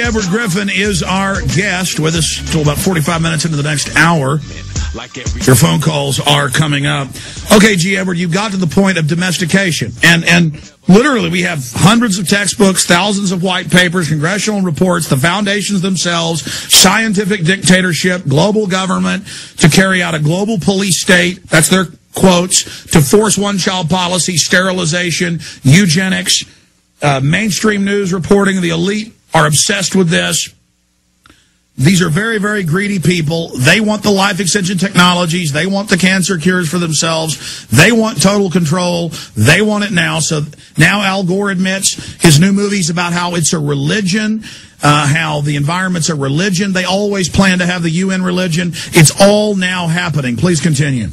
Edward Griffin is our guest with us till about 45 minutes into the next hour. Your phone calls are coming up. Okay, G. Edward, you've got to the point of domestication. And literally, we have hundreds of textbooks, thousands of white papers, congressional reports, the foundations themselves, scientific dictatorship, global government to carry out a global police state. That's their quotes, to force one-child policy, sterilization, eugenics, mainstream news reporting. The elite are obsessed with this. These are very, very greedy people. They want the life extension technologies. They want the cancer cures for themselves. They want total control. They want it now. So now Al Gore admits his new movie's about how it's a religion, how the environment's a religion. They always plan to have the UN religion. It's all now happening. Please continue.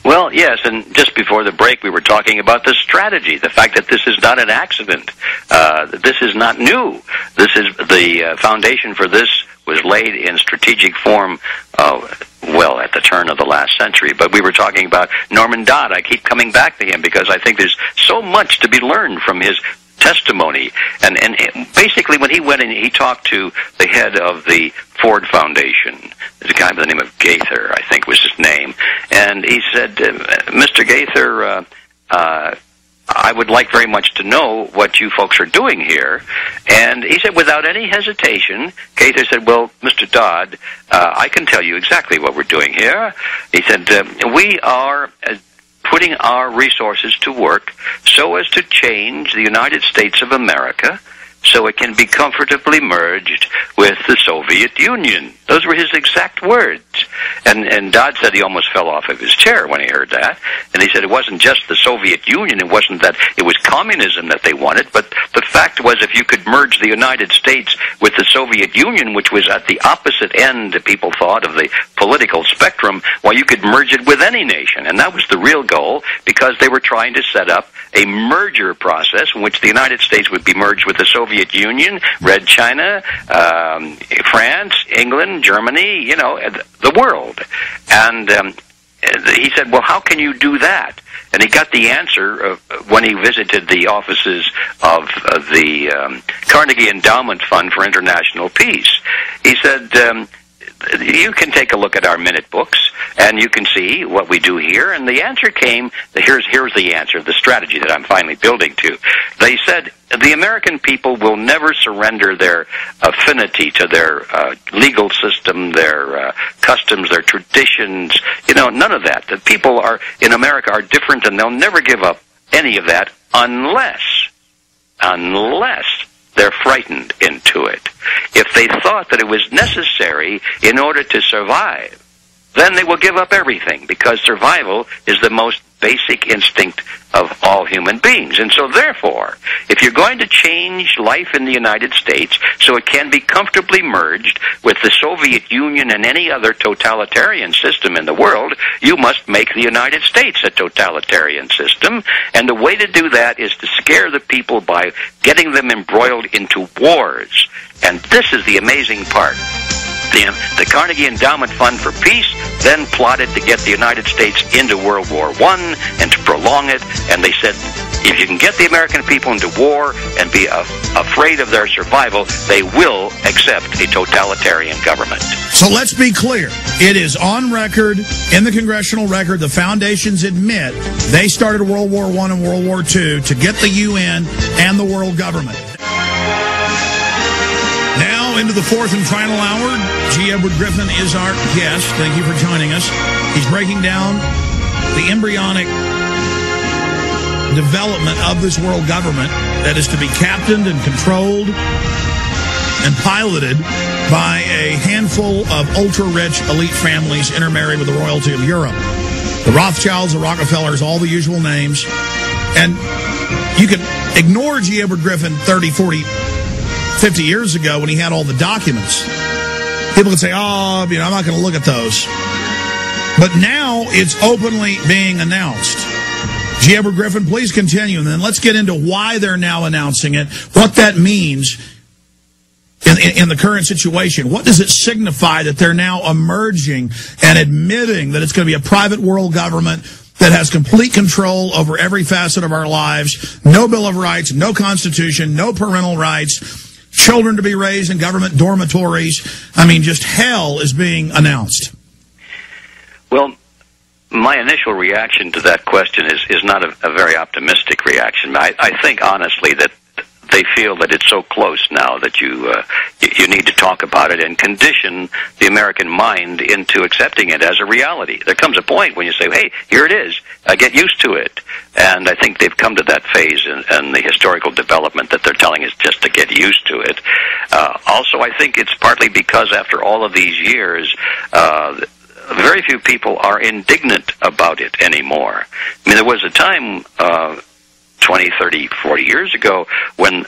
Well, yes, and just before the break, we were talking about the strategy, the fact that this is not an accident. This is not new. This is the foundation for this was laid in strategic form, well, at the turn of the last century. But we were talking about Norman Dodd. I keep coming back to him because I think there's so much to be learned from his testimony. And basically when he went in, he talked to the head of the Ford Foundation, a guy by the name of Gaither, I think was his name. And he said, Mr. Gaither, I would like very much to know what you folks are doing here. And he said, without any hesitation, Gaither said, well, Mr. Dodd, I can tell you exactly what we're doing here. He said, we are putting our resources to work so as to change the United States of America so it can be comfortably merged with the Soviet Union. Those were his exact words. And Dodd said he almost fell off of his chair when he heard that. And he said it wasn't just the Soviet Union, it wasn't that it was communism that they wanted, but the fact was if you could merge the United States with the Soviet Union, which was at the opposite end, people thought, of the political spectrum, well, you could merge it with any nation. And that was the real goal, because they were trying to set up a merger process in which the United States would be merged with the Soviet Union, Red China, France, England, Germany, you know, the world. And he said, well, how can you do that? And he got the answer when he visited the offices of the Carnegie Endowment Fund for International Peace. He said, you can take a look at our minute books, and you can see what we do here. And the answer came, here's the answer, the strategy that I'm finally building to. They said, the American people will never surrender their affinity to their legal system, their customs, their traditions, you know, none of that. The people are in America are different, and they'll never give up any of that unless they're frightened into it. If they thought that it was necessary in order to survive, then they will give up everything, because survival is the most basic instinct of all human beings. And so therefore, if you're going to change life in the United States so it can be comfortably merged with the Soviet Union and any other totalitarian system in the world, you must make the United States a totalitarian system. And the way to do that is to scare the people by getting them embroiled into wars. And this is the amazing part. The Carnegie Endowment Fund for Peace then plotted to get the United States into World War I and to prolong it. And they said, if you can get the American people into war and be afraid of their survival, they will accept a totalitarian government. So let's be clear. It is on record, in the congressional record, the foundations admit they started World War I and World War II to get the UN and the world government. Now, into the fourth and final hour, G. Edward Griffin is our guest. Thank you for joining us. He's breaking down the embryonic development of this world government that is to be captained and controlled and piloted by a handful of ultra-rich elite families intermarried with the royalty of Europe. The Rothschilds, the Rockefellers, all the usual names. And you can ignore G. Edward Griffin 30, 40, 50 years ago when he had all the documents. People can say, oh, you know, I'm not going to look at those. But now it's openly being announced. G. Edward Griffin, please continue, and then let's get into why they're now announcing it, what that means in the current situation. What does it signify that they're now emerging and admitting that it's going to be a private world government that has complete control over every facet of our lives, no Bill of Rights, no Constitution, no parental rights, children to be raised in government dormitories. I mean, just hell is being announced. Well, my initial reaction to that question is not a very optimistic reaction. I think, honestly, that they feel that it's so close now that you need to talk about it and condition the American mind into accepting it as a reality. There comes a point when you say, hey, here it is, get used to it. And I think they've come to that phase in the historical development that they're telling us just to get used to it. Also, I think it's partly because after all of these years, very few people are indignant about it anymore. I mean, there was a time 20, 30, 40 years ago when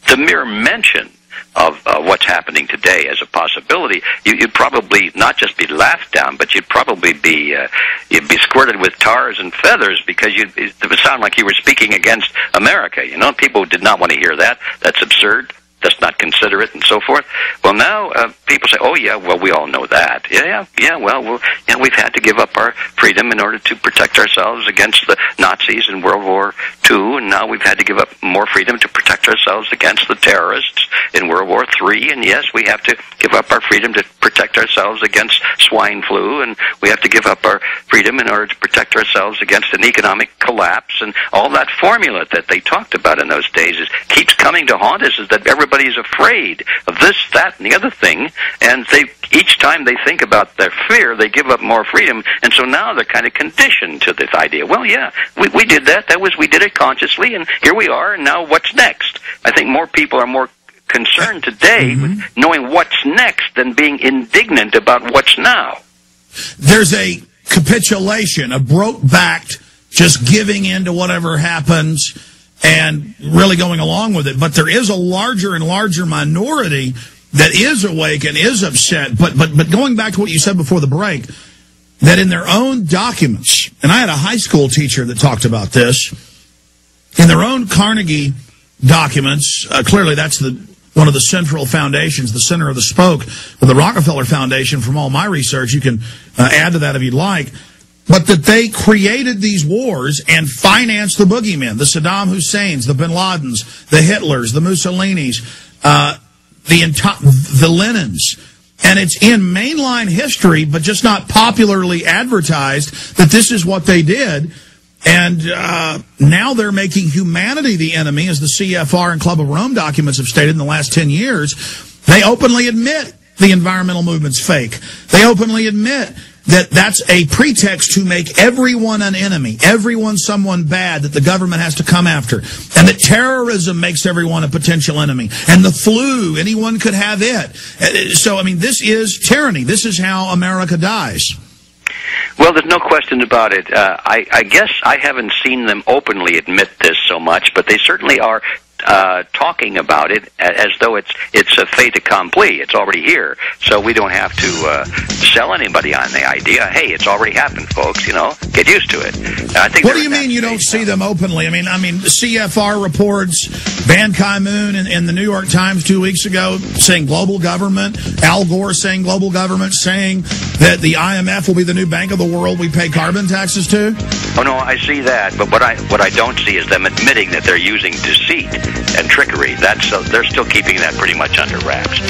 the mere mention of what's happening today as a possibility, you'd probably not just be laughed down, but you'd probably be you'd be squirted with tars and feathers because it would sound like you were speaking against America. You know, people did not want to hear that. That's absurd. Let's not consider it, and so forth. Well, now people say, "Oh, yeah, well, we all know that. Well, we've had to give up our freedom in order to protect ourselves against the Nazis in World War II, and now we've had to give up more freedom to protect ourselves against the terrorists in World War III. And yes, we have to give up our freedom to protect ourselves against swine flu, and we have to give up our freedom in order to protect ourselves against an economic collapse." And all that formula that they talked about in those days keeps coming to haunt us, is that everybody's afraid of this, that, and the other thing, and each time they think about their fear, they give up more freedom, and so now they're kind of conditioned to this idea. Well, yeah, we did that. We did it consciously, and here we are, and now what's next? I think more people are more concerned today with knowing what's next than being indignant about what's now. There's a capitulation, a broke-backed, just giving in to whatever happens and really going along with it. But there is a larger and larger minority that is awake and is upset. But going back to what you said before the break, that in their own documents, and I had a high school teacher that talked about this, in their own Carnegie documents, clearly that's one of the central foundations, the center of the spoke of the Rockefeller Foundation. From all my research, you can add to that if you'd like. But that they created these wars and financed the boogeymen, the Saddam Husseins, the Bin Ladens, the Hitlers, the Mussolinis, the Lenins. And it's in mainline history, but just not popularly advertised that this is what they did. And now they're making humanity the enemy, as the CFR and Club of Rome documents have stated in the last 10 years. They openly admit the environmental movement's fake. They openly admit that that's a pretext to make everyone an enemy, everyone someone bad that the government has to come after, and that terrorism makes everyone a potential enemy, and the flu, anyone could have it. So, I mean, this is tyranny. This is how America dies. Well, there's no question about it. I guess I haven't seen them openly admit this so much, but they certainly are talking about it as though it's a fait accompli. It's already here, so we don't have to sell anybody on the idea. Hey, it's already happened, folks. You know, get used to it. I think. What do you mean you don't see them openly? I mean, the CFR reports Ban Ki-moon in the New York Times 2 weeks ago saying global government. Al Gore saying global government, saying that the IMF will be the new bank of the world we pay carbon taxes to. Oh no, I see that, but what I don't see is them admitting that they're using deceit and trickery. They're still keeping that pretty much under wraps.